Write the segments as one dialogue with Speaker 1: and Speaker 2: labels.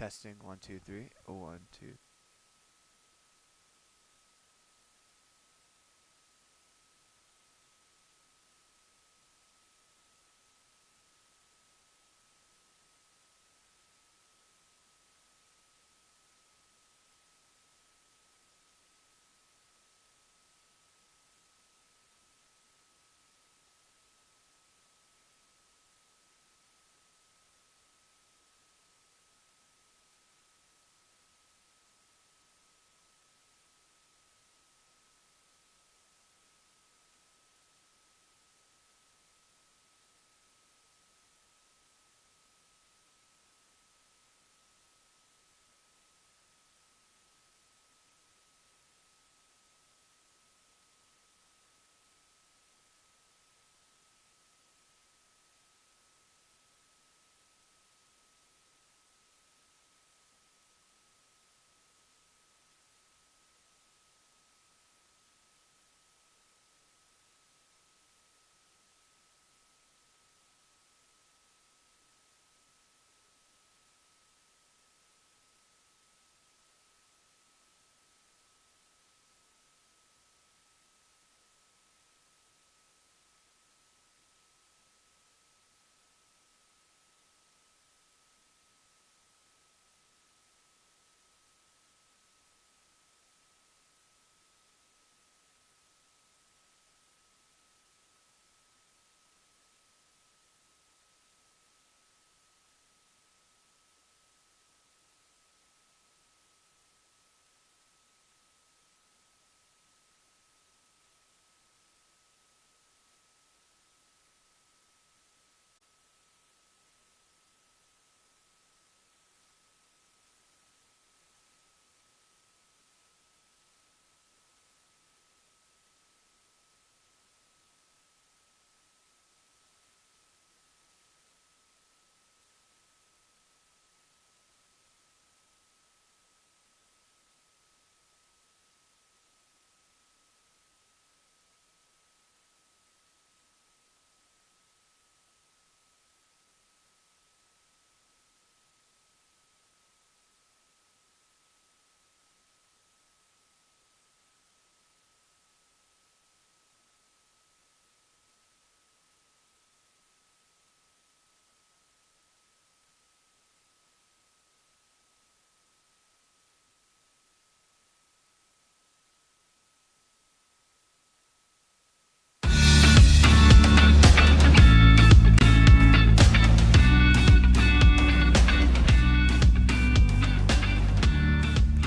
Speaker 1: Testing 1 2 3 1 2.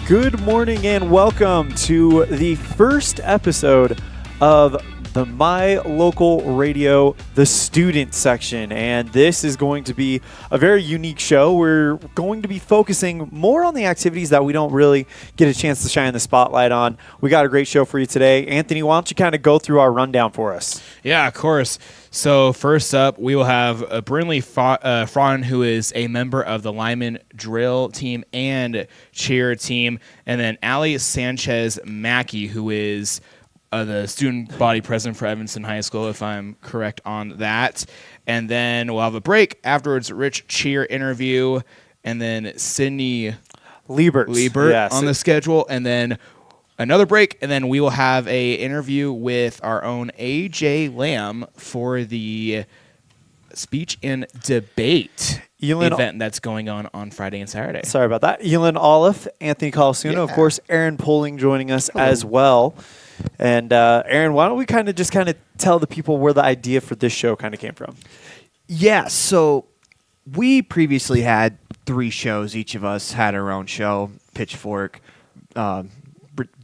Speaker 2: Good morning and welcome to the first episode of the Mylocalradio, the student section. And this is going to be a very unique show. We're going to be focusing more on the activities that we don't really get a chance to shine the spotlight on. We got a great show for you today. Anthony, why don't you kind of go through our rundown for us?
Speaker 3: Yeah, of course. So first up, we will have Brinlee Fraughton, who is a member of the Lyman drill team and cheer team, and then Allie Sanchez-Mackie, who is the student body president for Evanston High School, if I'm correct on that. And then we'll have a break. Afterwards, Rich cheer interview, and then Sidney
Speaker 2: Lebert yes.
Speaker 3: on the schedule, and then another break, and then we will have a interview with our own AJ Lamb for the speech and debate event that's going on Friday and Saturday.
Speaker 2: Sorry about that. Elin Olive, Anthony Colasuno, of course, Aaron Poling joining us as well. And Aaron, why don't we kind of tell the people where the idea for this show kind of came from?
Speaker 1: Yeah, so we previously had 3 shows. Each of us had our own show, Pitchfork,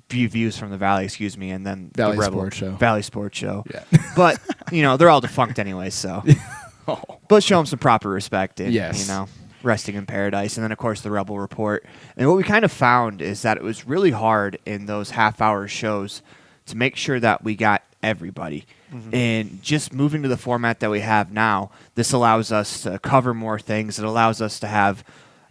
Speaker 1: Views from the Valley, and then
Speaker 3: Valley
Speaker 1: the Rebel
Speaker 3: Sports Show.
Speaker 1: Valley Sports Show.
Speaker 3: Yeah.
Speaker 1: But, they're all defunct anyway, so. But show them some proper respect and, resting in paradise. And then, of course, the Rebel Report. And what we kind of found is that it was really hard in those half-hour shows to make sure that we got everybody. Mm-hmm. And just moving to the format that we have now, this allows us to cover more things. It allows us to have,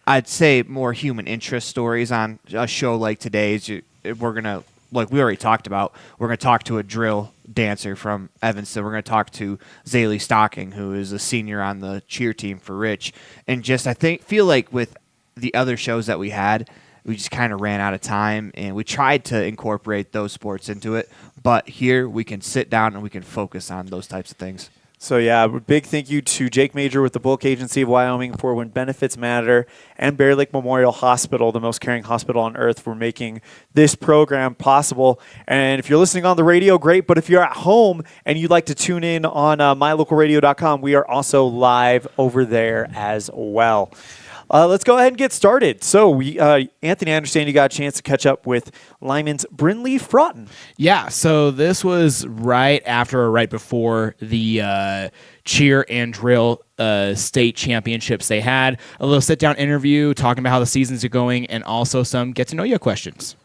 Speaker 1: I'd say, more human interest stories on a show like today's. We're going to, like we already talked about, we're going to talk to a drill dancer from Evanston. We're going to talk to Zailey Stocking, who is a senior on the cheer team for Rich. And just, feel like with the other shows that we had, we just kind of ran out of time, and we tried to incorporate those sports into it. But here we can sit down and we can focus on those types of things.
Speaker 2: So, yeah, big thank you to Jake Major with the Bullock Agency of Wyoming for When Benefits Matter, and Bear Lake Memorial Hospital, the most caring hospital on earth, for making this program possible. And if you're listening on the radio, great. But if you're at home and you'd like to tune in on mylocalradio.com, we are also live over there as well. Let's go ahead and get started. So, Anthony, I understand you got a chance to catch up with Lyman's Brinlee Fraughton.
Speaker 3: Yeah, so this was right after or right before the cheer and drill state championships they had. A little sit-down interview talking about how the seasons are going, and also some get-to-know-you questions.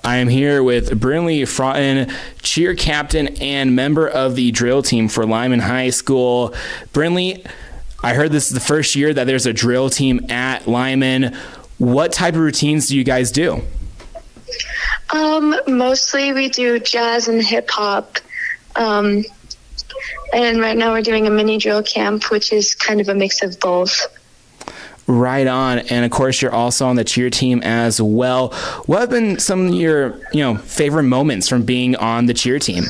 Speaker 3: I am here with Brinlee Fraughton, cheer captain and member of the drill team for Lyman High School. Brinlee, I heard this is the first year that there's a drill team at Lyman. What type of routines do you guys do?
Speaker 4: Mostly we do jazz and hip hop. And right now we're doing a mini drill camp, which is kind of a mix of both.
Speaker 3: Right on. And of course, you're also on the cheer team as well. What have been some of your, favorite moments from being on the cheer team?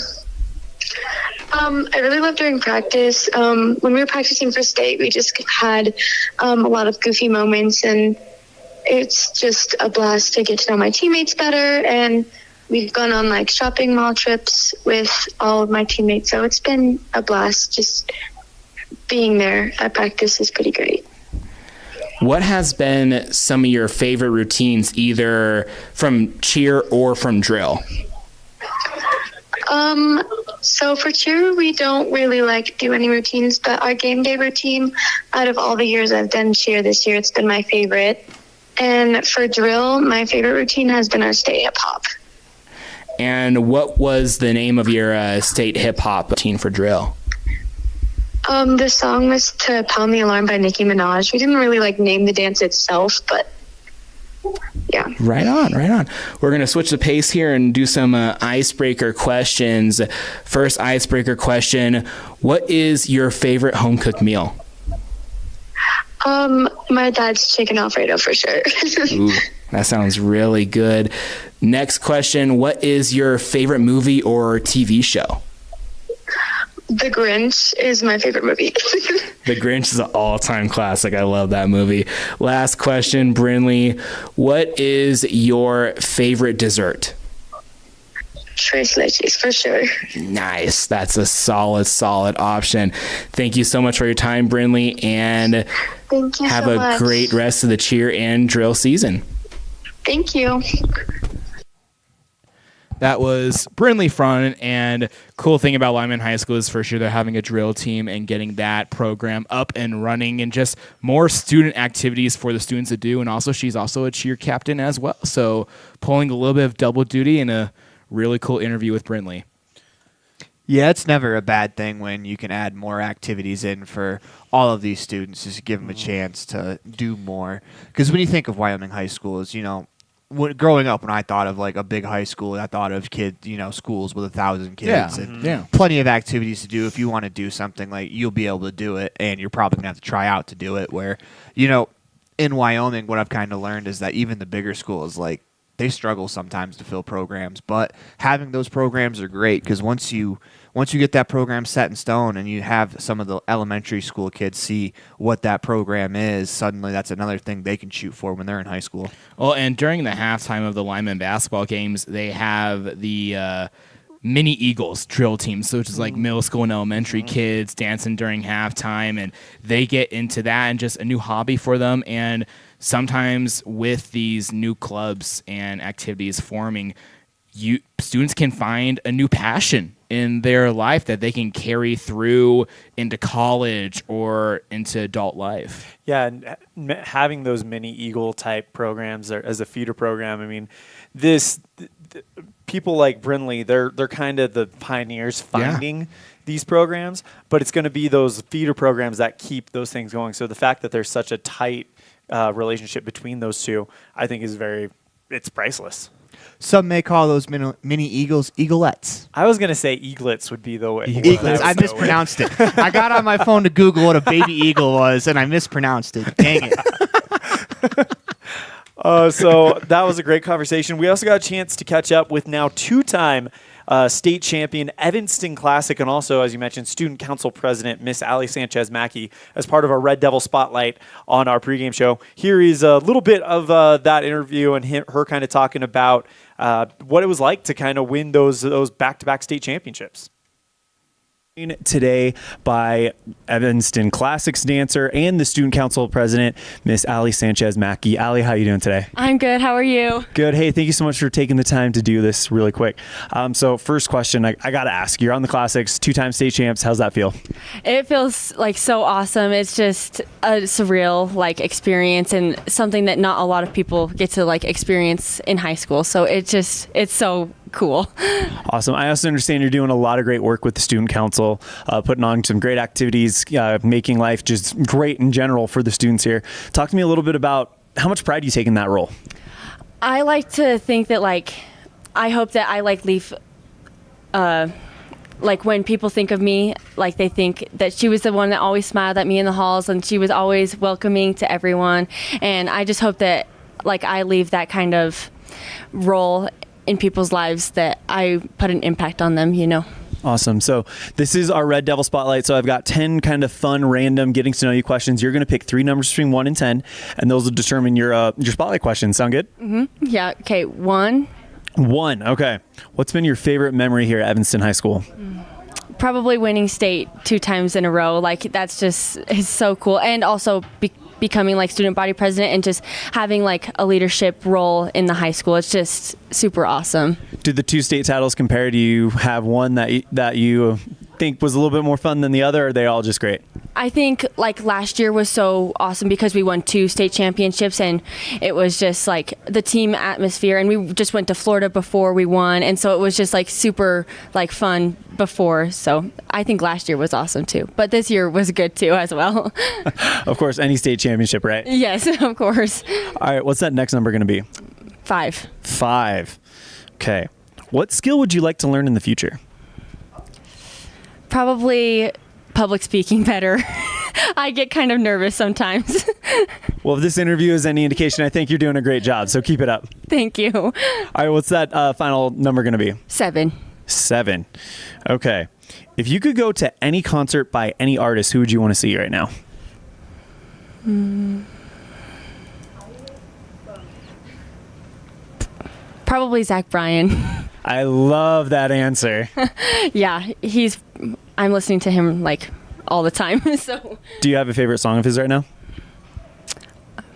Speaker 4: I really love during practice. When we were practicing for state, we just had a lot of goofy moments, and it's just a blast to get to know my teammates better. And we've gone on shopping mall trips with all of my teammates, so it's been a blast. Just being there at practice is pretty great.
Speaker 3: What has been some of your favorite routines, either from cheer or from drill?
Speaker 4: So for cheer, we don't really do any routines, but our game day routine, out of all the years I've done cheer this year, it's been my favorite. And for drill, my favorite routine has been our state hip hop.
Speaker 3: And what was the name of your state hip hop routine for drill?
Speaker 4: The song was To Pound the Alarm by Nicki Minaj. We didn't really name the dance itself, but yeah.
Speaker 3: Right on. We're going to switch the pace here and do some icebreaker questions. First icebreaker question, what is your favorite home-cooked meal?
Speaker 4: My dad's chicken Alfredo for sure.
Speaker 3: Ooh, that sounds really good. Next question, what is your favorite movie or TV show?
Speaker 4: The Grinch is my favorite movie.
Speaker 3: The Grinch is an all-time classic. I love that movie. Last question, Brinlee. What is your favorite dessert?
Speaker 4: Tres leches, for sure.
Speaker 3: Nice. That's a solid option. Thank you so much for your time, Brinlee, and
Speaker 4: thank you
Speaker 3: have
Speaker 4: so
Speaker 3: a
Speaker 4: much.
Speaker 3: Great rest of the cheer and drill season.
Speaker 4: Thank you.
Speaker 3: That was Brinlee Fraughton, and cool thing about Lyman High School is for sure they're having a drill team and getting that program up and running, and just more student activities for the students to do. And also, she's also a cheer captain as well, so pulling a little bit of double duty and a really cool interview with Brinlee.
Speaker 1: Yeah, it's never a bad thing when you can add more activities in for all of these students, just to give them a chance to do more. Because when you think of Wyoming High School, growing up, when I thought of a big high school, I thought of schools with 1,000 kids and plenty of activities to do. If you want to do something, you'll be able to do it, and you're probably gonna have to try out to do it. Where in Wyoming, what I've kind of learned is that even the bigger schools, they struggle sometimes to fill programs, but having those programs are great, because once you get that program set in stone and you have some of the elementary school kids see what that program is, suddenly that's another thing they can shoot for when they're in high school.
Speaker 3: Well, and during the halftime of the Lyman basketball games, they have the mini Eagles drill team, so it's just middle school and elementary kids dancing during halftime, and they get into that and just a new hobby for them. And sometimes with these new clubs and activities forming, students can find a new passion in their life that they can carry through into college or into adult life.
Speaker 2: Yeah, and having those mini Eagle type programs as a feeder program, I mean, people like Brinlee, they're kind of the pioneers finding these programs, but it's going to be those feeder programs that keep those things going. So the fact that there's such a tight relationship between those two, I think it's priceless.
Speaker 1: Some may call those mini Eagles eaglettes.
Speaker 2: I was going to say eaglets would be the way.
Speaker 1: Eaglets. I mispronounced it. I got on my phone to Google what a baby eagle was, and I mispronounced it. Dang it.
Speaker 2: So that was a great conversation. We also got a chance to catch up with now two-time state champion Evanston Classic, and also, as you mentioned, student council president Miss Allie Sanchez-Mackie as part of our Red Devil Spotlight on our pregame show. Here is a little bit of that interview and her kind of talking about what it was like to kind of win those back-to-back state championships. Today by Evanston Classics dancer and the student council president, Miss Allie Sanchez-Mackie. Allie, how are you doing today?
Speaker 5: I'm good. How are you?
Speaker 2: Good. Hey, thank you so much for taking the time to do this really quick. So first question, I got to ask, you're on the Classics, two-time state champs. How's that feel?
Speaker 5: It feels like so awesome. It's just a surreal experience and something that not a lot of people get to experience in high school. So it's so cool.
Speaker 2: Awesome. I also understand you're doing a lot of great work with the student council, putting on some great activities, making life just great in general for the students here. Talk to me a little bit about how much pride you take in that role.
Speaker 5: I like to think that I hope that I leave when people think of me, they think that she was the one that always smiled at me in the halls and she was always welcoming to everyone. And I just hope that I leave that kind of role in people's lives, that I put an impact on them,
Speaker 2: Awesome. So this is our Red Devil Spotlight. So I've got 10 kind of fun, random, getting to know you questions. You're going to pick 3 numbers between 1 and 10, and those will determine your Spotlight questions. Sound good?
Speaker 5: Mm-hmm. Yeah. Okay. 1.
Speaker 2: 1. Okay. What's been your favorite memory here at Evanston High School?
Speaker 5: Probably winning state 2 times in a row. That's just, it's so cool. And also becoming student body president and just having a leadership role in the high school. It's just super awesome.
Speaker 2: Did the 2 state titles compare? Do you have one that you think was a little bit more fun than the other, or are they all just great?
Speaker 5: I think last year was so awesome because we won 2 state championships and it was just the team atmosphere, and we just went to Florida before we won, and so it was just super fun before. So I think last year was awesome too, but this year was good too as well.
Speaker 2: Of course, any state championship, right?
Speaker 5: Yes, of course.
Speaker 2: All right, what's that next number going to be?
Speaker 5: 5.
Speaker 2: 5. Okay. What skill would you like to learn in the future?
Speaker 5: Probably public speaking better. I get kind of nervous sometimes.
Speaker 2: Well, if this interview is any indication, I think you're doing a great job, so keep it up.
Speaker 5: Thank you.
Speaker 2: All right, what's that final number going to be?
Speaker 5: 7.
Speaker 2: 7. Okay. If you could go to any concert by any artist, who would you want to see right now?
Speaker 5: Probably Zach Bryan.
Speaker 2: I love that answer.
Speaker 5: Yeah, I'm listening to him all the time. So.
Speaker 2: Do you have a favorite song of his right now?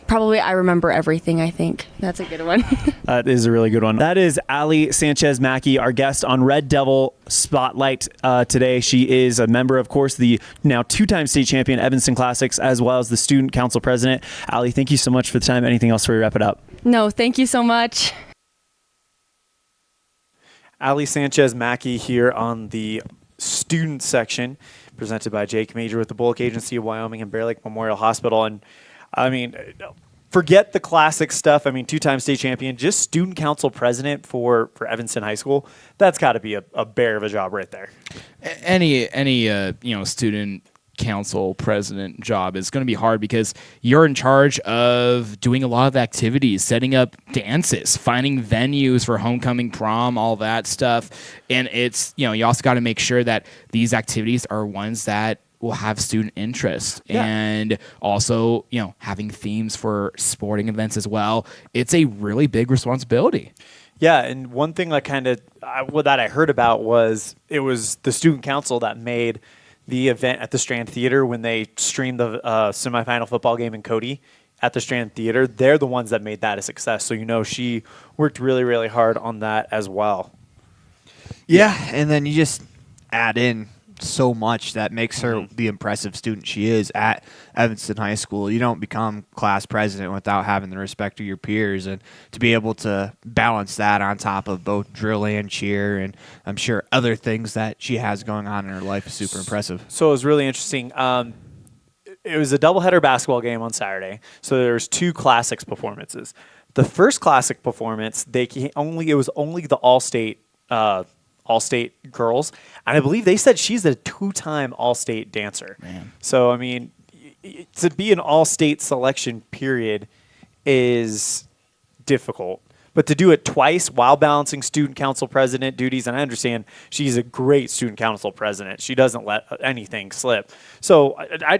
Speaker 5: Probably I Remember Everything, I think. That's a good one.
Speaker 2: That is a really good one. That is Allie Sanchez-Mackie, our guest on Red Devil Spotlight today. She is a member, of course, the now 2-time state champion Evanston Classics, as well as the student council president. Allie, thank you so much for the time. Anything else before we wrap it up?
Speaker 5: No, thank you so much.
Speaker 2: Allie Sanchez-Mackie here on the student section, presented by Jake Major with the Bullock Agency of Wyoming and Bear Lake Memorial Hospital. And I mean, forget the classic stuff. I mean, 2-time state champion, just student council president for Evanston High School. That's got to be a bear of a job right there.
Speaker 3: Any student council president job is going to be hard because you're in charge of doing a lot of activities, setting up dances, finding venues for homecoming, prom, all that stuff. And it's, you also got to make sure that these activities are ones that will have student interest. Yeah. And also, having themes for sporting events as well. It's a really big responsibility.
Speaker 2: Yeah, and one thing that I heard about was it was the student council that made the event at the Strand Theater when they streamed the semifinal football game in Cody at the Strand Theater. They're the ones that made that a success. So, she worked really, really hard on that as well.
Speaker 1: Yeah, and then you just add in so much that makes her the impressive student she is at Evanston High School. You don't become class president without having the respect of your peers, and to be able to balance that on top of both drill and cheer, and I'm sure other things that she has going on in her life is super impressive.
Speaker 2: So it was really interesting. It was a doubleheader basketball game on Saturday, so there's 2 classics performances. The first classic performance, it was only the All-State girls, and I believe they said she's a 2-time All-State dancer.
Speaker 3: Man.
Speaker 2: So, I mean, to be an All-State selection period is difficult. But to do it twice while balancing student council president duties, and I understand she's a great student council president. She doesn't let anything slip. So I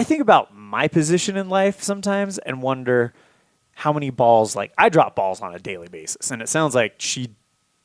Speaker 2: think about my position in life sometimes and wonder how many balls, like I drop balls on a daily basis. And it sounds like she's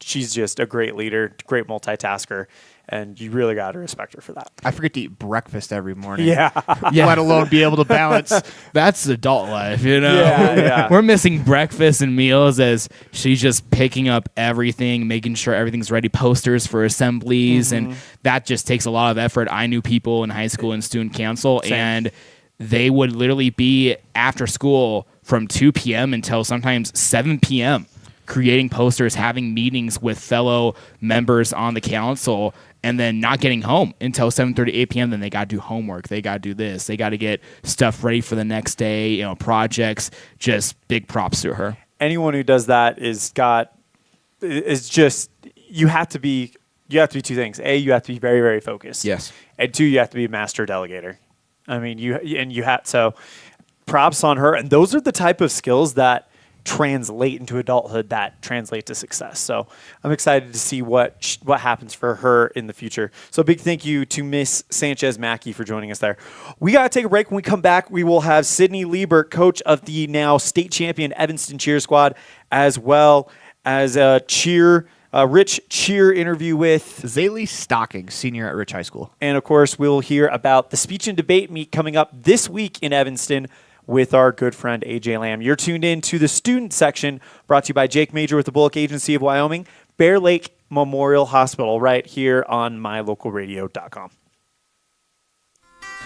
Speaker 2: just a great leader, great multitasker, and you really got to respect her for that.
Speaker 1: I forget to eat breakfast every morning.
Speaker 2: Yeah.
Speaker 1: Let alone be able to balance.
Speaker 3: That's adult life, you know?
Speaker 2: Yeah.
Speaker 3: We're missing breakfast and meals as she's just picking up everything, making sure everything's ready, posters for assemblies, and that just takes a lot of effort. I knew people in high school and student council, and they would literally be after school from 2 p.m. until sometimes 7 p.m. creating posters, having meetings with fellow members on the council, and then not getting home until 7:30, 8 p.m. Then they got to do homework. They got to do this. They got to get stuff ready for the next day, projects. Just big props to her.
Speaker 2: Anyone who does that is just, you have to be two things. A, you have to be very, very focused.
Speaker 3: Yes.
Speaker 2: And two, you have to be a master delegator. I mean, so props on her. And those are the type of skills that translate into adulthood, that translate to success. So I'm excited to see what happens for her in the future. So big thank you to Miss Sanchez-Mackie for joining us there. We got to take a break. When we come back, we will have Sidney Lebert, coach of the now state champion Evanston cheer squad, as well as a Rich cheer interview with
Speaker 1: Zailey Stocking, senior at Rich High School.
Speaker 2: And of course, we'll hear about the speech and debate meet coming up this week in Evanston with our good friend AJ Lamb. You're tuned in to the student section, brought to you by Jake Major with the Bullock Agency of Wyoming, Bear Lake Memorial Hospital, right here on mylocalradio.com.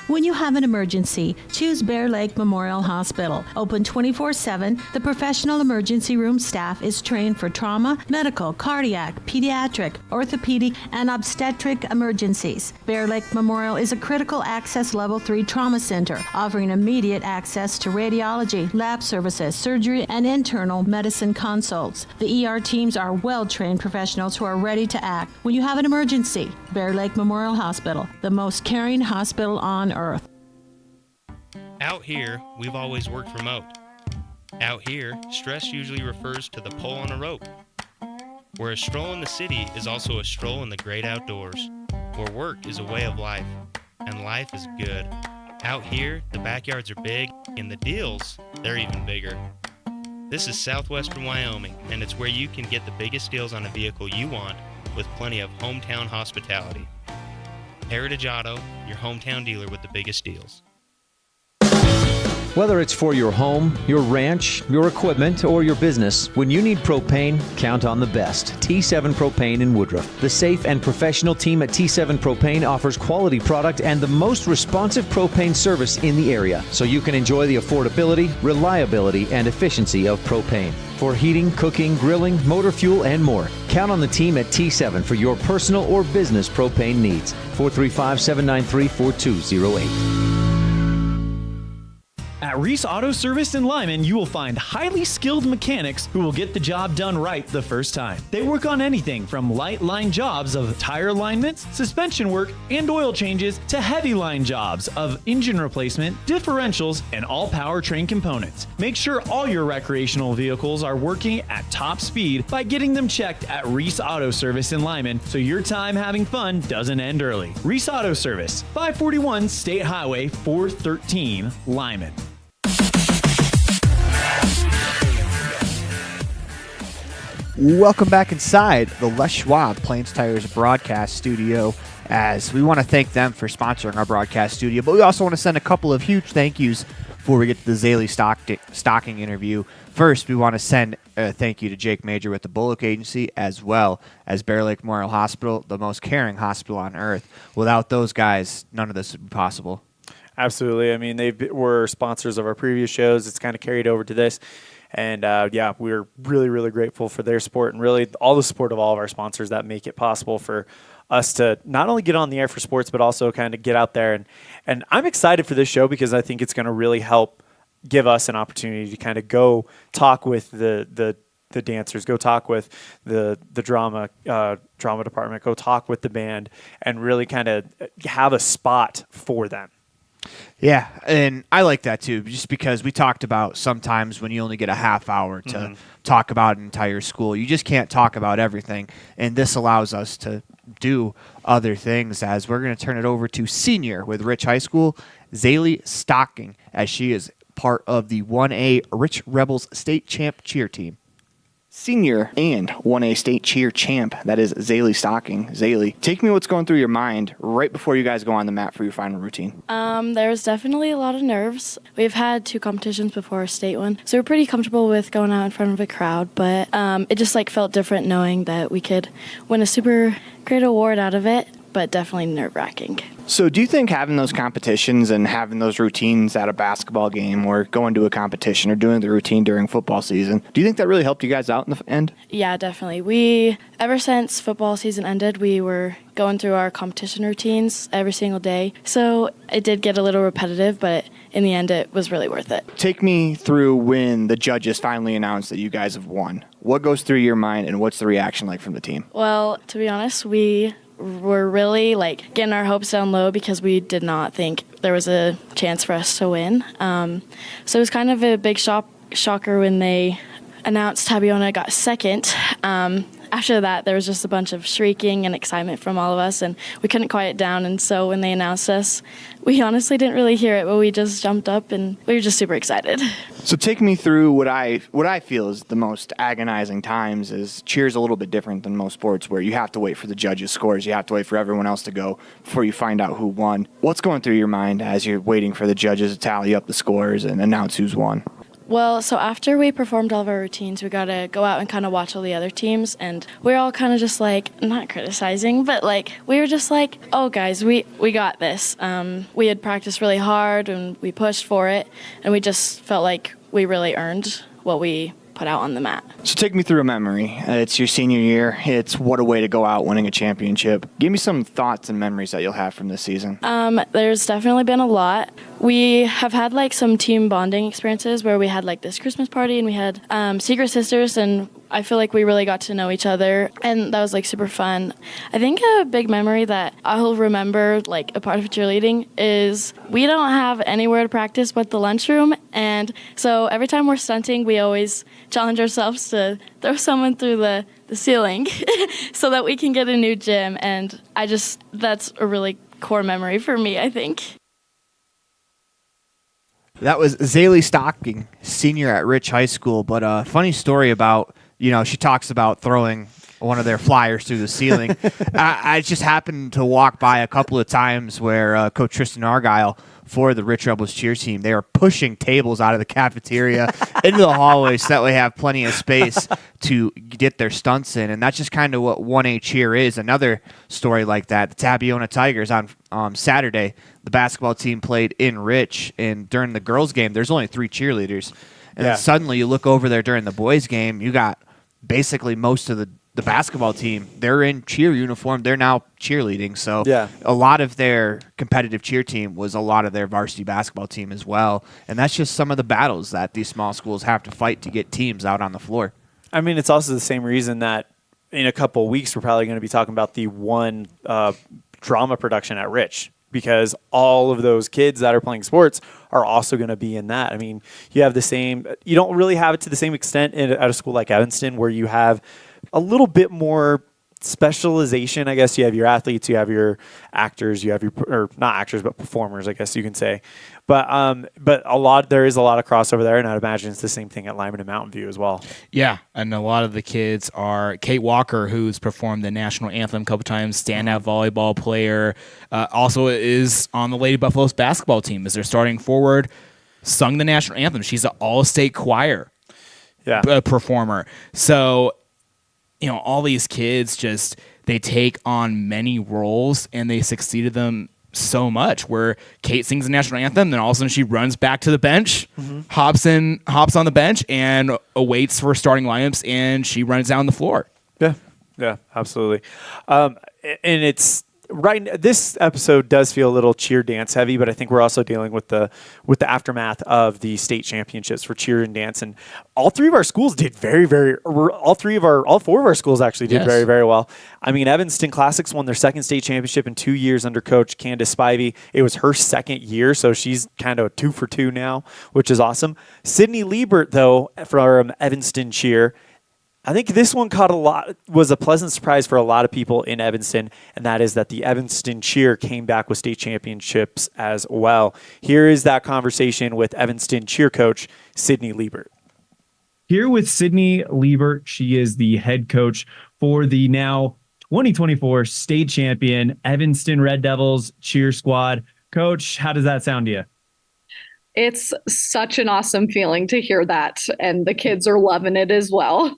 Speaker 6: When you have an emergency, choose Bear Lake Memorial Hospital. Open 24/7, the professional emergency room staff is trained for trauma, medical, cardiac, pediatric, orthopedic, and obstetric emergencies. Bear Lake Memorial is a critical access level 3 trauma center, offering immediate access to radiology, lab services, surgery, and internal medicine consults. The ER teams are well-trained professionals who are ready to act. When you have an emergency, Bear Lake Memorial Hospital, the most caring hospital on earth.
Speaker 7: Out here, we've always worked remote. Out here, stress usually refers to the pull on a rope. Where a stroll in the city is also a stroll in the great outdoors. Where work is a way of life, and life is good. Out here, the backyards are big, and the deals, they're even bigger. This is southwestern Wyoming, and it's where you can get the biggest deals on a vehicle you want with plenty of hometown hospitality. Heritage Auto, your hometown dealer with the biggest deals.
Speaker 8: Whether it's for your home, your ranch, your equipment, or your business, when you need propane, count on the best. T7 Propane in Woodruff. The safe and professional team at T7 Propane offers quality product and the most responsive propane service in the area, so you can enjoy the affordability, reliability, and efficiency of propane. For heating, cooking, grilling, motor fuel, and more, count on the team at T7 for your personal or business propane needs. 435-793-4208.
Speaker 9: At Reese Auto Service in Lyman, you will find highly skilled mechanics who will get the job done right the first time. They work on anything from light line jobs of tire alignments, suspension work, and oil changes to heavy line jobs of engine replacement, differentials, and all powertrain components. Make sure all your recreational vehicles are working at top speed by getting them checked at Reese Auto Service in Lyman so your time having fun doesn't end early. Reese Auto Service, 541 State Highway 413, Lyman.
Speaker 1: Welcome back inside the Les Schwab Plains Tires broadcast studio, as we want to thank them for sponsoring our broadcast studio, but we also want to send a couple of huge thank yous before we get to the Zailey Stocking interview. First, we want to send a thank you to Jake Major with the Bullock Agency, as well as Bear Lake Memorial Hospital, the most caring hospital on earth. Without those guys, none of this would be possible.
Speaker 2: Absolutely. I mean, they were sponsors of our previous shows. It's kind of carried over to this. And, we're really, really grateful for their support and really all the support of all of our sponsors that make it possible for us to not only get on the air for sports, but also kind of get out there. And I'm excited for this show because I think it's going to really help give us an opportunity to kind of go talk with the dancers, go talk with the drama department, go talk with the band, and really kind of have a spot for them.
Speaker 1: Yeah, and I like that too, just because we talked about sometimes when you only get a half hour to talk about an entire school, you just can't talk about everything, and this allows us to do other things, as we're going to turn it over to senior with Rich High School, Zailey Stocking, as she is part of the 1A Rich Rebels State Champ cheer team.
Speaker 10: Senior and 1A state cheer champ, that is Zailey Stocking. Zailey, take me what's going through your mind right before you guys go on the mat for your final routine.
Speaker 11: There's definitely a lot of nerves. We've had 2 competitions before our state one, so we're pretty comfortable with going out in front of a crowd, but it just felt different knowing that we could win a super great award out of it, but definitely nerve-wracking.
Speaker 10: So do you think having those competitions and having those routines at a basketball game or going to a competition or doing the routine during football season, do you think that really helped you guys out in the end?
Speaker 11: Yeah, definitely. Ever since football season ended, we were going through our competition routines every single day. So it did get a little repetitive, but in the end, it was really worth it.
Speaker 10: Take me through when the judges finally announced that you guys have won. What goes through your mind and what's the reaction like from the team?
Speaker 11: Well, to be honest, we were really getting our hopes down low because we did not think there was a chance for us to win. So it was kind of a big shocker when they announced Tabiona got second. After that, there was just a bunch of shrieking and excitement from all of us, and we couldn't quiet down. And so when they announced us, we honestly didn't really hear it, but we just jumped up, and we were just super excited.
Speaker 10: So take me through what I feel is the most agonizing times. Is cheer's a little bit different than most sports, where you have to wait for the judges' scores. You have to wait for everyone else to go before you find out who won. What's going through your mind as you're waiting for the judges to tally up the scores and announce who's won?
Speaker 11: Well, so after we performed all of our routines, we got to go out and kind of watch all the other teams, and we were all kind of just not criticizing, but we were just oh guys, we got this. We had practiced really hard and we pushed for it, and we just felt like we really earned what we put out on the mat.
Speaker 10: So take me through a memory. It's your senior year. It's what a way to go out winning a championship. Give me some thoughts and memories that you'll have from this season.
Speaker 11: There's definitely been a lot. We have had some team bonding experiences where we had this Christmas party and we had Secret Sisters, and I feel like we really got to know each other, and that was super fun. I think a big memory that I'll remember a part of cheerleading is we don't have anywhere to practice but the lunchroom, and so every time we're stunting, we always challenge ourselves to throw someone through the ceiling so that we can get a new gym, and that's a really core memory for me, I think.
Speaker 1: That was Zailey Stocking, senior at Rich High School, but a funny story about, she talks about throwing one of their flyers through the ceiling. I just happened to walk by a couple of times where Coach Tristan Argyle for the Rich Rebels cheer team, they were pushing tables out of the cafeteria into the hallway so that we have plenty of space to get their stunts in. And that's just kind of what 1A cheer is. Another story like that, the Tabiona Tigers on Saturday, the basketball team played in Rich, and during the girls' game, there's only 3 cheerleaders. And then suddenly you look over there during the boys' game, you got basically most of the basketball team, they're in cheer uniform. They're now cheerleading. So a lot of their competitive cheer team was a lot of their varsity basketball team as well. And that's just some of the battles that these small schools have to fight to get teams out on the floor.
Speaker 2: I mean, it's also the same reason that in a couple of weeks, we're probably going to be talking about the one drama production at Rich, because all of those kids that are playing sports are also going to be in that. I mean, you have the same, you don't really have it to the same extent at a school like Evanston, where you have a little bit more specialization. I guess you have your athletes, you have your actors, you have your, or not actors, but performers, I guess you can say. But there is a lot of crossover there, and I'd imagine it's the same thing at Lyman and Mountain View as well.
Speaker 3: Yeah, and a lot of the kids are Kate Walker, who's performed the national anthem a couple times, standout volleyball player, also is on the Lady Buffaloes basketball team as their starting forward, sung the national anthem. She's an all-state choir performer. So, all these kids they take on many roles, and they succeeded them so much, where Kate sings the national anthem, then all of a sudden she runs back to the bench, hops on the bench, and awaits for starting lineups, and she runs down the floor.
Speaker 2: Yeah, absolutely. And it's this episode does feel a little cheer dance heavy, but I think we're also dealing with the aftermath of the state championships for cheer and dance, and all three of our schools did all four of our schools actually did very, very well. I mean, Evanston Classics won their second state championship in 2 years under Coach Candace Spivey. It was her second year, so she's kind of 2 for 2 now, which is awesome. Sidney Lebert, though, from Evanston cheer, I think this one was a pleasant surprise for a lot of people in Evanston, and that is that the Evanston cheer came back with state championships as well. Here is that conversation with Evanston cheer coach, Sidney Lebert.
Speaker 9: Here with Sidney Lebert, she is the head coach for the now 2024 state champion Evanston Red Devils cheer squad. Coach, how does that sound to you?
Speaker 12: It's such an awesome feeling to hear that, and the kids are loving it as well.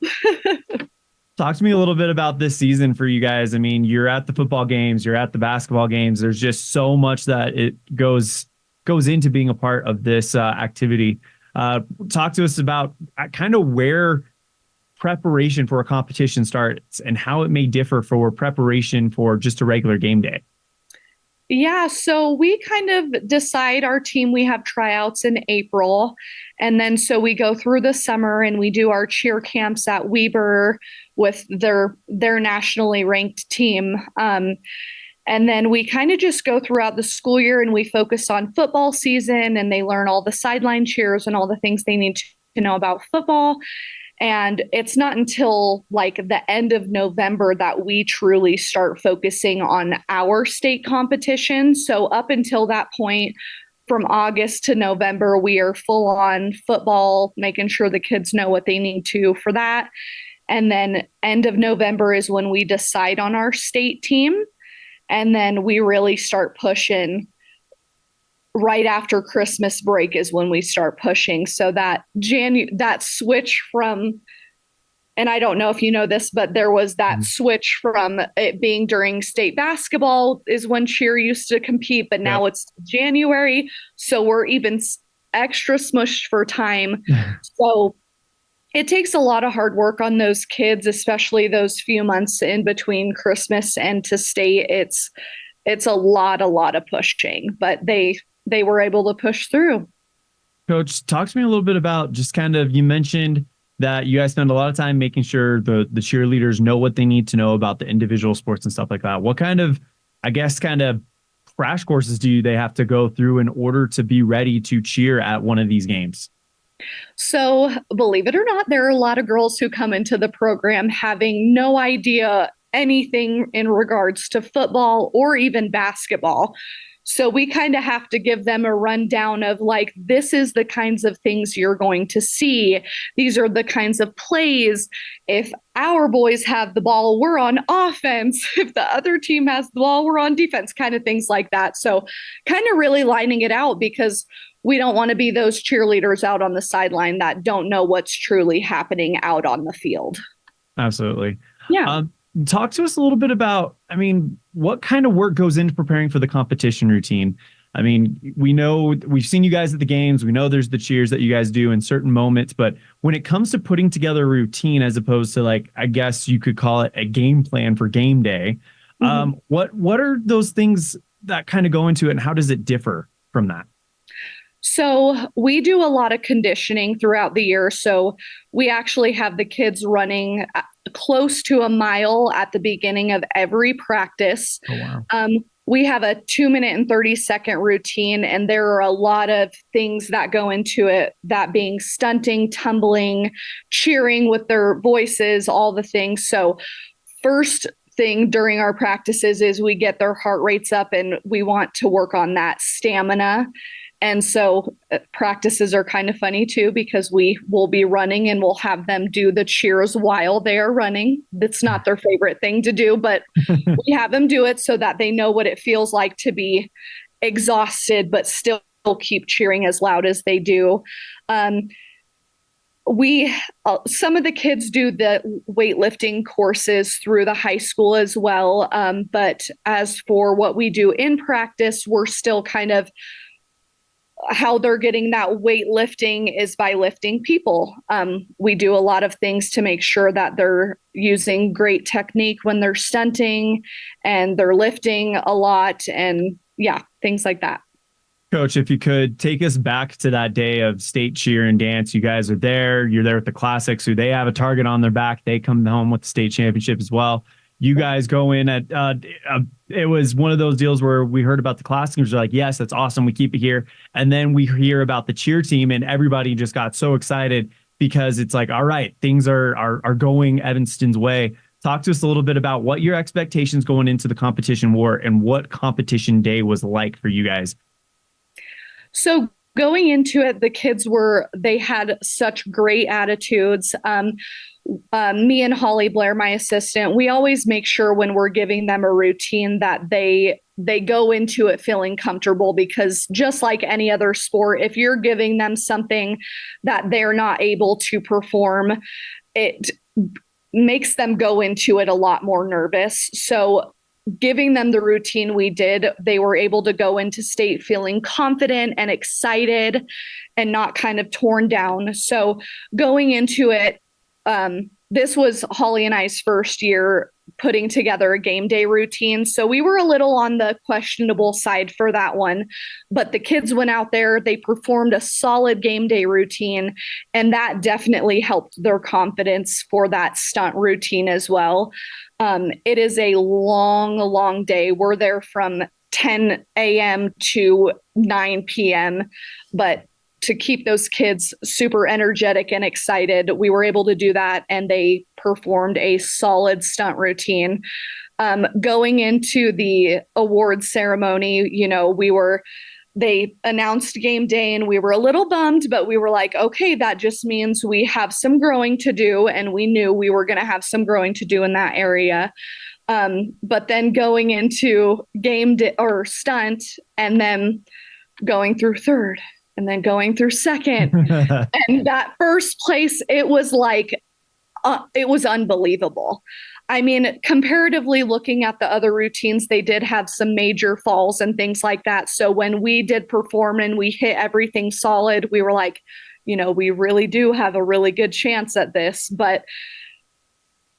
Speaker 9: Talk to me a little bit about this season for you guys. I mean, you're at the football games, you're at the basketball games. There's just so much that it goes into being a part of this activity. Talk to us about kind of where preparation for a competition starts and how it may differ for preparation for just a regular game day.
Speaker 12: Yeah, so we kind of decide our team. We have tryouts in April, and then so we go through the summer and we do our cheer camps at Weber with their nationally ranked team. And then we kind of just go throughout the school year and we focus on football season, and they learn all the sideline cheers and all the things they need to know about football. And it's not until like the end of November that we truly start focusing on our state competition. So up until that point, from August to November, we are full on football, making sure the kids know what they need to for that. And then end of November is when we decide on our state team. And then we really start pushing. Right after Christmas break is when we start pushing. So that switch from, and I don't know if you know this, but there was that switch from it being during state basketball is when cheer used to compete, but now it's January. So we're even extra smushed for time. So it takes a lot of hard work on those kids, especially those few months in between Christmas and to state. It's a lot of pushing, but they were able to push through.
Speaker 9: Coach, talk to me a little bit about just kind of, you mentioned that you guys spend a lot of time making sure the cheerleaders know what they need to know about the individual sports and stuff like that. What kind of, crash courses do they have to go through in order to be ready to cheer at one of these games?
Speaker 12: So believe it or not, there are a lot of girls who come into the program having no idea anything in regards to football or even basketball. So we kind of have to give them a rundown of like, this is the kinds of things you're going to see. These are the kinds of plays. If our boys have the ball, we're on offense. If the other team has the ball, we're on defense, kind of things like that. So kind of really lining it out, because we don't want to be those cheerleaders out on the sideline that don't know what's truly happening out on the field.
Speaker 9: Absolutely.
Speaker 12: Yeah.
Speaker 9: Talk to us a little bit about, what kind of work goes into preparing for the competition routine? We know we've seen you guys at the games. We know there's the cheers that you guys do in certain moments, but when it comes to putting together a routine, as opposed to like, I guess you could call it a game plan for game day, what are those things that kind of go into it, and how does it differ from that?
Speaker 12: So we do a lot of conditioning throughout the year. So we actually have the kids running close to a mile at the beginning of every practice.
Speaker 9: Oh, wow.
Speaker 12: We have a 2-minute and 30-second routine, and there are a lot of things that go into it, that being stunting, tumbling, cheering with their voices, all the things. So first thing during our practices is we get their heart rates up, and we want to work on that stamina. And so practices are kind of funny too, because we will be running and we'll have them do the cheers while they are running. That's not their favorite thing to do, but we have them do it so that they know what it feels like to be exhausted, but still keep cheering as loud as they do. Some of the kids do the weightlifting courses through the high school as well. But as for what we do in practice, we're still kind of how they're getting that weightlifting is by lifting people. We do a lot of things to make sure that they're using great technique when they're stunting and they're lifting a lot, and things like that.
Speaker 9: Coach, if you could take us back to that day of state cheer and dance. You guys are there. You're there with the Classics, who they have a target on their back. They come home with the state championship as well. You guys go in at, it was one of those deals where we heard about the Classics. We're like, yes, that's awesome. We keep it here. And then we hear about the cheer team, and everybody just got so excited because it's like, all right, things are going Evanston's way. Talk to us a little bit about what your expectations going into the competition were and what competition day was like for you guys.
Speaker 12: So going into it, the kids they had such great attitudes. Me and Holly Blair, my assistant, we always make sure when we're giving them a routine that they go into it feeling comfortable, because just like any other sport, if you're giving them something that they're not able to perform, it makes them go into it a lot more nervous. So giving them the routine we did, they were able to go into state feeling confident and excited and not kind of torn down. So going into it, this was Holly and I's first year putting together a game day routine. So we were a little on the questionable side for that one, but the kids went out there, they performed a solid game day routine, and that definitely helped their confidence for that stunt routine as well. It is a long day. We're there from 10 a.m. to 9 p.m., but to keep those kids super energetic and excited, we were able to do that, and they performed a solid stunt routine. Going into the award ceremony, they announced game day, and we were a little bummed, but we were like, okay, that just means we have some growing to do, and we knew we were going to have some growing to do in that area. But then going into game day or stunt, and then going through third, and then going through second, and that first place, it was like, it was unbelievable. I mean, comparatively looking at the other routines, they did have some major falls and things like that. So when we did perform and we hit everything solid, we were like, we really do have a really good chance at this. But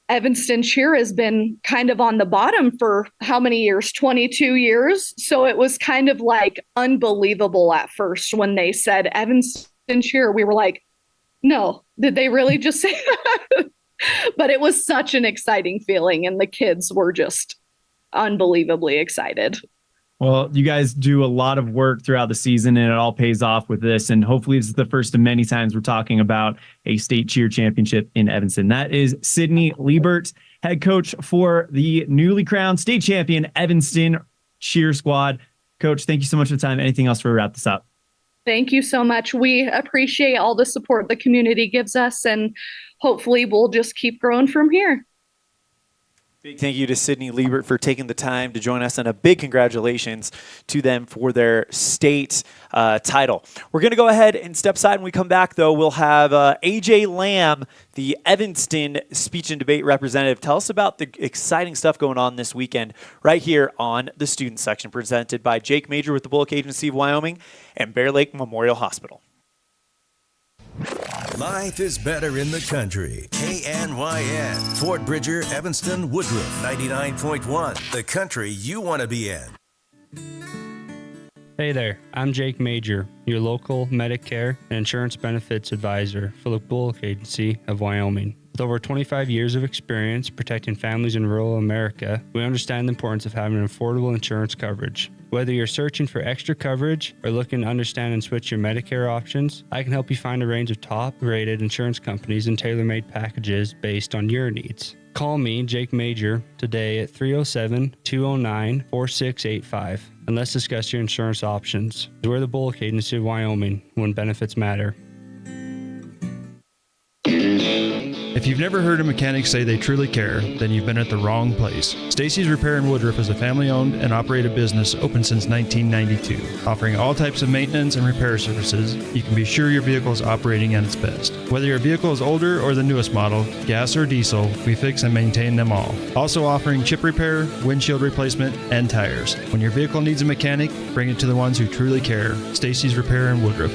Speaker 12: Evanston cheer has been kind of on the bottom for how many years? 22 years. So it was kind of like unbelievable at first when they said Evanston cheer. We were like, no, did they really just say that? But it was such an exciting feeling, and the kids were just unbelievably excited.
Speaker 9: Well, you guys do a lot of work throughout the season, and it all pays off with this. And hopefully this is the first of many times we're talking about a state cheer championship in Evanston. That is Sidney Lebert, head coach for the newly crowned state champion Evanston cheer squad. Coach, thank you so much for the time. Anything else before we wrap this up?
Speaker 12: Thank you so much. We appreciate all the support the community gives us, and hopefully we'll just keep growing from here.
Speaker 2: Big thank you to Sidney Lebert for taking the time to join us, and a big congratulations to them for their state title. We're going to go ahead and step aside. When we come back, though, we'll have AJ Lamb, the Evanston speech and debate representative, tell us about the exciting stuff going on this weekend right here on the student section, presented by Jake Major with the Bullock Agency of Wyoming and Bear Lake Memorial Hospital.
Speaker 13: Life is better in the country. KNYN, Fort Bridger, Evanston, Woodruff, 99.1. The country you want to be in.
Speaker 14: Hey there, I'm Jake Major, your local Medicare and insurance benefits advisor for the Bullock Agency of Wyoming. With over 25 years of experience protecting families in rural America, we understand the importance of having an affordable insurance coverage. Whether you're searching for extra coverage or looking to understand and switch your Medicare options, I can help you find a range of top-rated insurance companies and tailor-made packages based on your needs. Call me, Jake Major, today at 307-209-4685, and let's discuss your insurance options. We're the Bullock Agency of Wyoming, when benefits matter.
Speaker 15: If you've never heard a mechanic say they truly care, then you've been at the wrong place. Stacy's Repair in Woodruff is a family-owned and operated business open since 1992. Offering all types of maintenance and repair services, you can be sure your vehicle is operating at its best. Whether your vehicle is older or the newest model, gas or diesel, we fix and maintain them all. Also offering chip repair, windshield replacement, and tires. When your vehicle needs a mechanic, bring it to the ones who truly care. Stacy's Repair in Woodruff.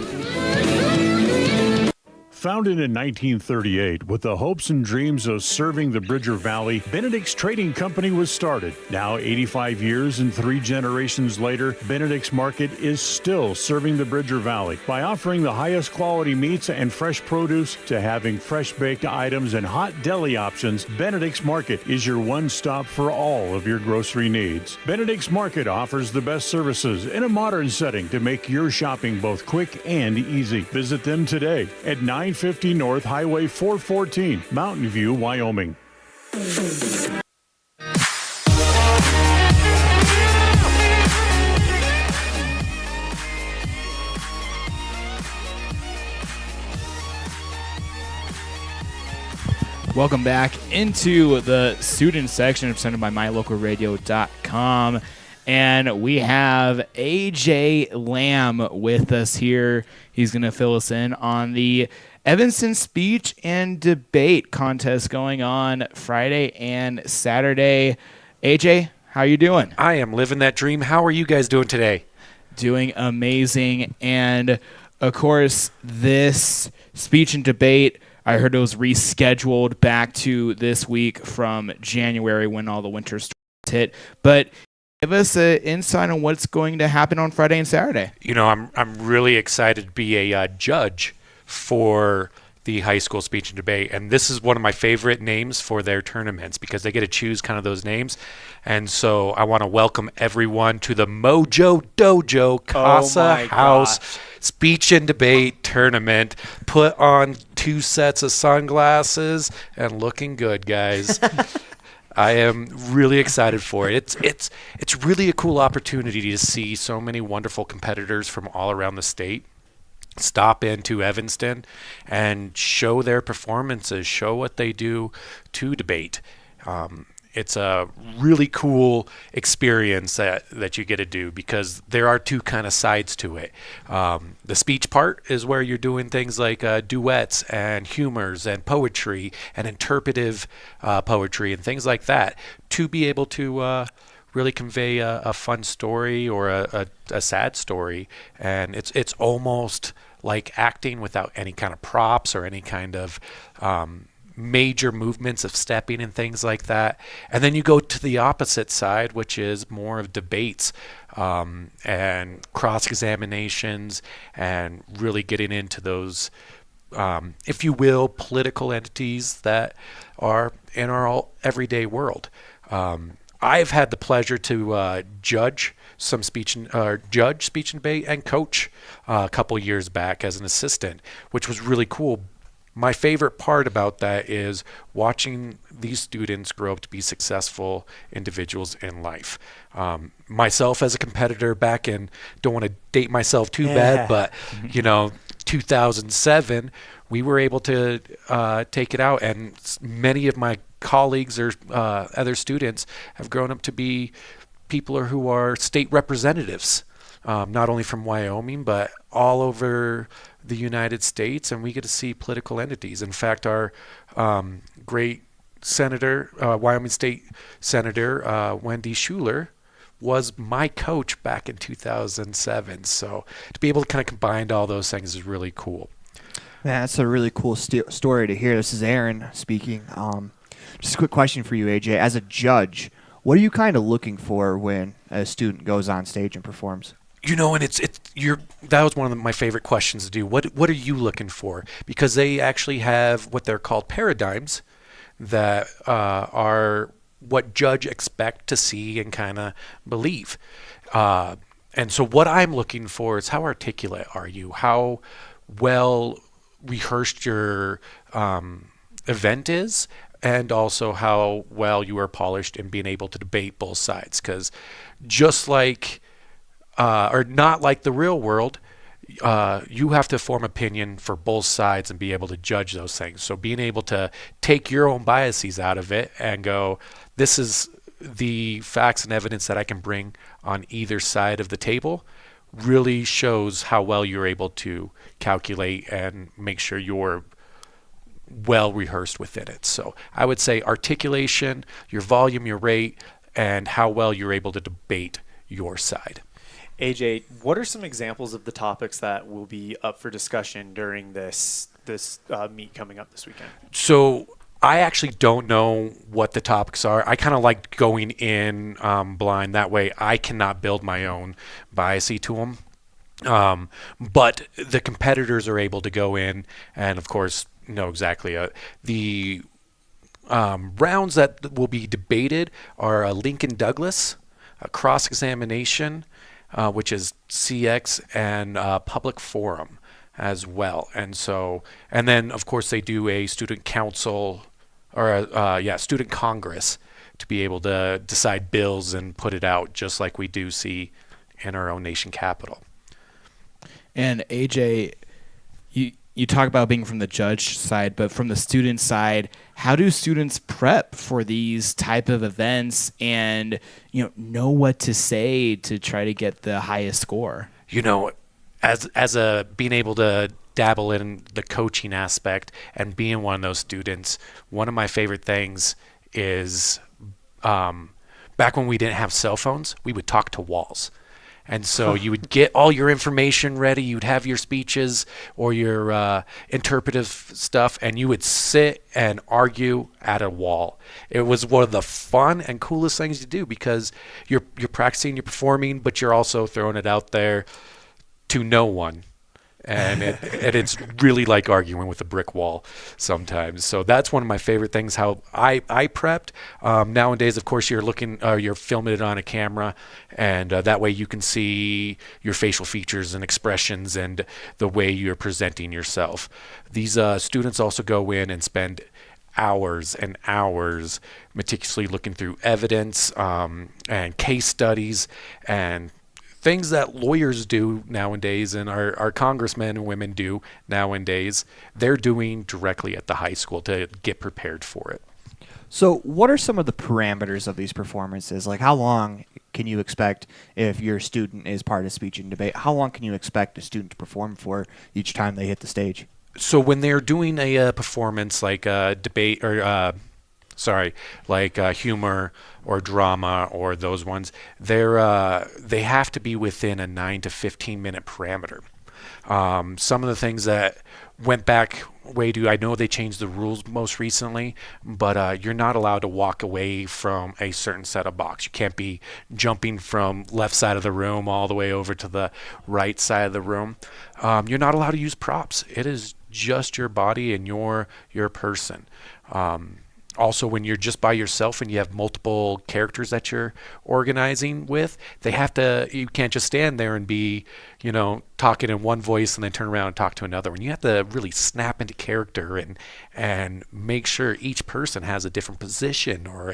Speaker 16: Founded in 1938 with the hopes and dreams of serving the Bridger Valley, Benedict's Trading Company was started. Now 85 years and 3 generations later, Benedict's Market is still serving the Bridger Valley by offering the highest quality meats and fresh produce to having fresh baked items and hot deli options. Benedict's Market is your one stop for all of your grocery needs. Benedict's Market offers the best services in a modern setting to make your shopping both quick and easy. Visit them today at 950 North Highway 414, Mountain View, Wyoming.
Speaker 3: Welcome back into the student section presented by Mylocalradio.com. And we have AJ Lamb with us here. He's going to fill us in on the Evanston Speech and Debate contest going on Friday and Saturday. AJ, how are you doing?
Speaker 17: I am living that dream. How are you guys doing today?
Speaker 3: Doing amazing. And, of course, this speech and debate, I heard it was rescheduled back to this week from January when all the winter storms hit. But give us an insight on what's going to happen on Friday and Saturday.
Speaker 17: You know, I'm really excited to be a judge for the high school speech and debate, and this is one of my favorite names for their tournaments because they get to choose kind of those names. And so I want to welcome everyone to the Mojo Dojo Casa House Speech and Debate Tournament. Put on 2 sets of sunglasses and looking good, guys. I am really excited for it. It's really a cool opportunity to see so many wonderful competitors from all around the state stop into Evanston and show their performances, show what they do to debate. It's a really cool experience that you get to do because there are 2 kind of sides to it. The speech part is where you're doing things like duets and humors and poetry and interpretive poetry and things like that to be able to really convey a fun story or a sad story. And it's almost like acting without any kind of props or any kind of major movements of stepping and things like that. And then you go to the opposite side, which is more of debates and cross-examinations and really getting into those, if you will, political entities that are in our everyday world. I've had the pleasure to judge speech and debate and coach a couple years back as an assistant, which was really cool. My favorite part about that is watching these students grow up to be successful individuals in life. Myself as a competitor back in, don't want to date myself too bad, but 2007, we were able to take it out, and many of my colleagues or other students have grown up to be people who are state representatives, not only from Wyoming, but all over the United States, and we get to see political entities. In fact, our great senator, Wyoming State Senator Wendy Schuler, was my coach back in 2007. So to be able to kind of combine all those things is really cool.
Speaker 1: Man, that's a really cool story to hear. This is Aaron speaking. Just a quick question for you, AJ. As a judge, what are you kind of looking for when a student goes on stage and performs?
Speaker 17: You know, and that was one of my favorite questions to do. What are you looking for? Because they actually have what they're called paradigms that are what judge expect to see and kind of believe. And so what I'm looking for is how articulate are you? How well rehearsed your event is, and also how well you are polished in being able to debate both sides. Because just like or not like the real world, you have to form opinion for both sides and be able to judge those things. So being able to take your own biases out of it and go, this is the facts and evidence that I can bring on either side of the table, really shows how well you're able to calculate and make sure you're well rehearsed within it. So I would say articulation, your volume, your rate, and how well you're able to debate your side.
Speaker 2: AJ, what are some examples of the topics that will be up for discussion during this meet coming up this weekend?
Speaker 17: So I actually don't know what the topics are. I kind of like going in blind. That way I cannot build my own bias to them. But the competitors are able to go in and, of course, know exactly. The rounds that will be debated are a Lincoln Douglas, a cross-examination, which is CX, and public forum as well. And then, of course, they do a student council or student congress to be able to decide bills and put it out, just like we do see in our own nation capital.
Speaker 3: And AJ, you talk about being from the judge side, but from the student side, how do students prep for these type of events and know what to say to try to get the highest score?
Speaker 17: As a being able to dabble in the coaching aspect and being one of those students, one of my favorite things is back when we didn't have cell phones, we would talk to walls. And so you would get all your information ready, you'd have your speeches or your interpretive stuff, and you would sit and argue at a wall. It was one of the fun and coolest things to do because you're practicing, you're performing, but you're also throwing it out there to no one. And it's really like arguing with a brick wall sometimes. So that's one of my favorite things, how I prepped. Nowadays, of course, you're filming it on a camera, and that way you can see your facial features and expressions and the way you're presenting yourself. These students also go in and spend hours and hours meticulously looking through evidence and case studies and things that lawyers do nowadays and our congressmen and women do nowadays. They're doing directly at the high school to get prepared for it.
Speaker 1: So what are some of the parameters of these performances? Like, how long can you expect, if your student is part of speech and debate, how long can you expect a student to perform for each time they hit the stage?
Speaker 17: So when they're doing a performance like a debate or humor or drama or those ones, they have to be within a 9 to 15 minute parameter. Some of the things that went back I know they changed the rules most recently, but you're not allowed to walk away from a certain set of box. You can't be jumping from left side of the room all the way over to the right side of the room. You're not allowed to use props. It is just your body and your person. Also, when you're just by yourself and you have multiple characters that you're organizing with, you can't just stand there and be, talking in one voice and then turn around and talk to another one. You have to really snap into character and make sure each person has a different position or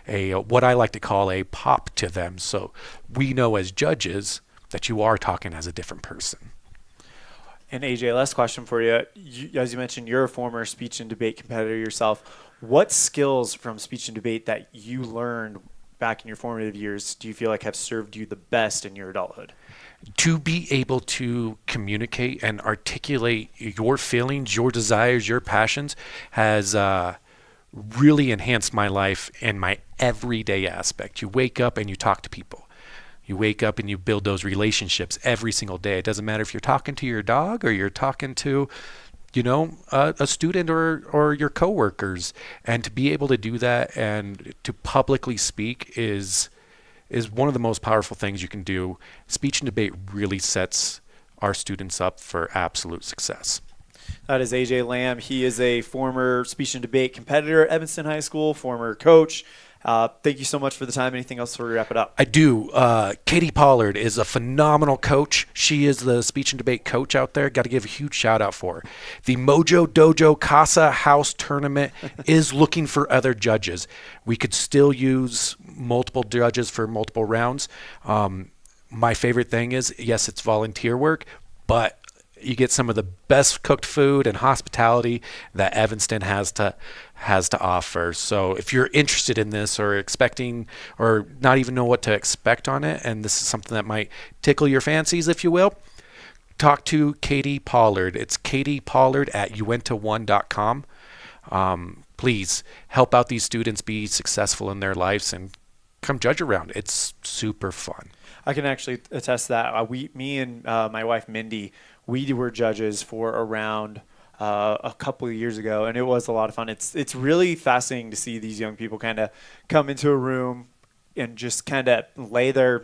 Speaker 17: a what I like to call a pop to them. So we know as judges that you are talking as a different person.
Speaker 2: And AJ, last question for you. As you mentioned, you're a former speech and debate competitor yourself. What skills from speech and debate that you learned back in your formative years do you feel like have served you the best in your adulthood?
Speaker 17: To be able to communicate and articulate your feelings, your desires, your passions has really enhanced my life in my everyday aspect. You wake up and you talk to people. You wake up and you build those relationships every single day. It doesn't matter if you're talking to your dog or you're talking to a student or your coworkers, and to be able to do that and to publicly speak is one of the most powerful things you can do. Speech and debate really sets our students up for absolute success.
Speaker 2: That is AJ Lamb. He is a former speech and debate competitor at Evanston High School, former coach. Thank you so much for the time. Anything else before we wrap it up?
Speaker 17: I do. Katie Pollard is a phenomenal coach. She is the speech and debate coach out there. Got to give a huge shout out for her. The Mojo Dojo Casa House Tournament is looking for other judges. We could still use multiple judges for multiple rounds. My favorite thing is, yes, it's volunteer work, but You get some of the best cooked food and hospitality that Evanston has to offer. So if you're interested in this or expecting or not even know what to expect on it, and this is something that might tickle your fancies, if you will, talk to Katie Pollard. It's Katie Pollard at uenta1.com. Please help out these students be successful in their lives and come judge around. It's super fun.
Speaker 2: I can actually attest that. Me and my wife, Mindy, we were judges for around a couple of years ago, and it was a lot of fun. It's really fascinating to see these young people kind of come into a room and just kind of lay their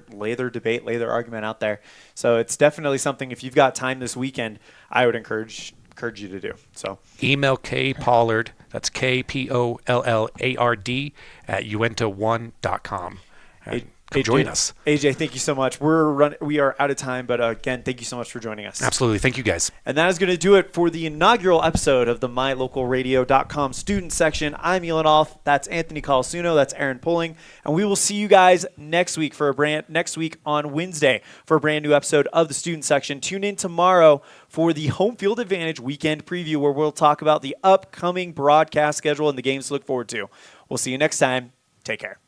Speaker 2: debate, lay their argument out there. So it's definitely something, if you've got time this weekend, I would encourage you to do. So
Speaker 17: email K Pollard, that's KPOLLARD at uenta1.com. Join us.
Speaker 2: AJ, thank you so much. We are out of time, but again, thank you so much for joining us.
Speaker 17: Absolutely. Thank you, guys.
Speaker 2: And that is going to do it for the inaugural episode of the Mylocalradio.com student section. I'm Elon Alf. That's Anthony Colasuno. That's Aaron Pulling. And we will see you guys next week on Wednesday for a brand new episode of the student section. Tune in tomorrow for the Home Field Advantage weekend preview, where we'll talk about the upcoming broadcast schedule and the games to look forward to. We'll see you next time. Take care.